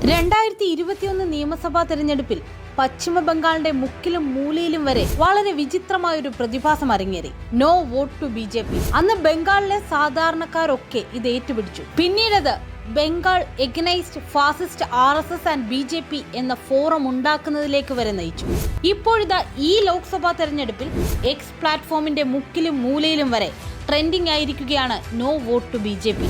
2021 നിയമസഭാ തെരഞ്ഞെടുപ്പിൽ പശ്ചിമ ബംഗാളിന്റെ മുക്കിലും മൂലയിലും വരെ വളരെ വിചിത്രമായ ഒരു പ്രതിഭാസം അരങ്ങേറി. No vote to BJP. അന്ന് ബംഗാളിലെ സാധാരണക്കാരൊക്കെ ഇത് ഏറ്റുപിടിച്ചു. പിന്നീടത് Bengal organised fascist RSS and BJP എന്ന ഫോറം ഉണ്ടാക്കുന്നതിലേക്ക് വരെ നയിച്ചു. ഇപ്പോഴിതാ ഈ ലോക്സഭാ തെരഞ്ഞെടുപ്പിൽ എക്സ് പ്ലാറ്റ്ഫോമിന്റെ മുക്കിലും മൂലയിലും വരെ ട്രെൻഡിംഗ് ആയിരിക്കുകയാണ് no vote to BJP.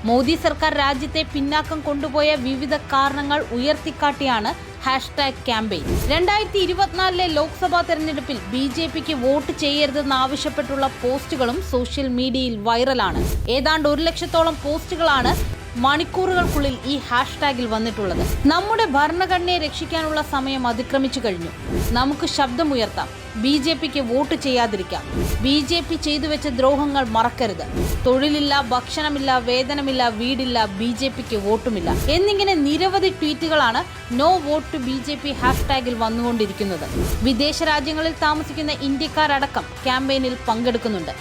Modi സർക്കാർ രാജ്യത്തെ പിന്നാക്കം കൊണ്ടുപോയ വിവിധ കാരണങ്ങൾ ഉയർത്തിക്കാട്ടിയാണ് ഹാഷ്ടാഗ് ക്യാമ്പയിൻ. 2024 ലോക്സഭാ തെരഞ്ഞെടുപ്പിൽ BJPക്ക് വോട്ട് ചെയ്യരുതെന്നാവശ്യപ്പെട്ടുള്ള പോസ്റ്റുകളും സോഷ്യൽ മീഡിയയിൽ വൈറലാണ്. ഏതാണ്ട് 1 ലക്ഷത്തോളം പോസ്റ്റുകളാണ് മണിക്കൂറുകൾക്കുള്ളിൽ ഈ ഹാഷ്ടാഗിൽ വന്നിട്ടുള്ളത്. നമ്മുടെ ഭരണഘടനയെ രക്ഷിക്കാനുള്ള സമയം അതിക്രമിച്ചു കഴിഞ്ഞു. നമുക്ക് ശബ്ദമുയർത്താം. BJPക്ക് വോട്ട് ചെയ്യാതിരിക്കാം. BJP ചെയ്തു വെച്ച ദ്രോഹങ്ങൾ മറക്കരുത്. തൊഴിലില്ല, ഭക്ഷണമില്ല, വേതനമില്ല, വീടില്ല, BJPക്ക് വോട്ടുമില്ല എന്നിങ്ങനെ നിരവധി ട്വീറ്റുകളാണ് നോ വോട്ട് ടു BJP ഹാഷ്ടാഗിൽ വന്നുകൊണ്ടിരിക്കുന്നത്. വിദേശ രാജ്യങ്ങളിൽ താമസിക്കുന്ന ഇന്ത്യക്കാരടക്കം ക്യാമ്പയിനിൽ പങ്കെടുക്കുന്നുണ്ട്.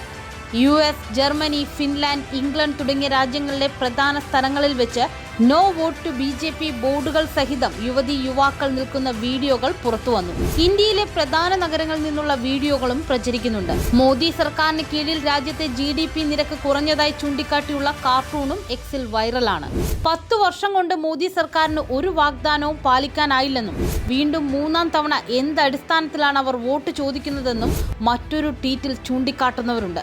US, ജർമ്മനി, ഫിൻലാൻഡ്, ഇംഗ്ലണ്ട് തുടങ്ങിയ രാജ്യങ്ങളിലെ പ്രധാന സ്ഥലങ്ങളിൽ വെച്ച് നോ വോട്ട് ടു BJP ബോർഡുകൾ സഹിതം യുവതി യുവാക്കൾ നിൽക്കുന്ന വീഡിയോകൾ പുറത്തുവന്നു. ഇന്ത്യയിലെ പ്രധാന നഗരങ്ങളിൽ നിന്നുള്ള വീഡിയോകളും പ്രചരിക്കുന്നുണ്ട്. മോദി സർക്കാരിന് കീഴിൽ രാജ്യത്തെ GDP നിരക്ക് കുറഞ്ഞതായി ചൂണ്ടിക്കാട്ടിയുള്ള കാർട്ടൂണും എക്സിൽ വൈറലാണ്. 10 വർഷം കൊണ്ട് മോദി സർക്കാരിന് ഒരു വാഗ്ദാനവും പാലിക്കാനായില്ലെന്നും വീണ്ടും 3-ാം തവണ എന്തടിസ്ഥാനത്തിലാണ് അവർ വോട്ട് ചോദിക്കുന്നതെന്നും മറ്റൊരു ട്വീറ്റിൽ ചൂണ്ടിക്കാട്ടുന്നവരുണ്ട്.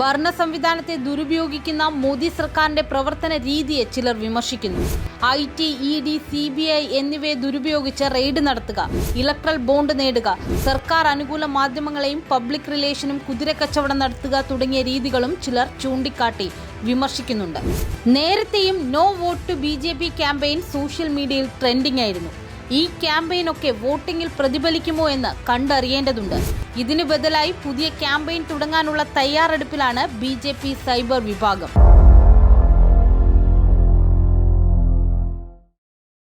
ഭരണ സംവിധാനത്തെ ദുരുപയോഗിക്കുന്ന മോദി സർക്കാരിന്റെ പ്രവർത്തന രീതിയെ ചിലർ വിമർശിക്കുന്നു. IT, ED, CBI എന്നിവയെ ദുരുപയോഗിച്ച് റെയ്ഡ് നടത്തുക, ഇലക്ട്രൽ ബോണ്ട് നേടുക, സർക്കാർ അനുകൂല മാധ്യമങ്ങളെയും പബ്ലിക് റിലേഷനും കുതിരക്കച്ചവടം നടത്തുക തുടങ്ങിയ രീതികളും ചിലർ ചൂണ്ടിക്കാട്ടി വിമർശിക്കുന്നുണ്ട്. നേരത്തെയും no vote to BJP campaign social മീഡിയയിൽ ട്രെൻഡിംഗ് ആയിരുന്നു. ഈ ക്യാമ്പയിനൊക്കെ വോട്ടിംഗിൽ പ്രതിഫലിക്കുമോ എന്ന് കണ്ടറിയേണ്ടതുണ്ട്. ഇതിനു ബദലായി പുതിയ ക്യാമ്പയിൻ തുടങ്ങാനുള്ള തയ്യാറെടുപ്പിലാണ് BJP സൈബർ വിഭാഗം.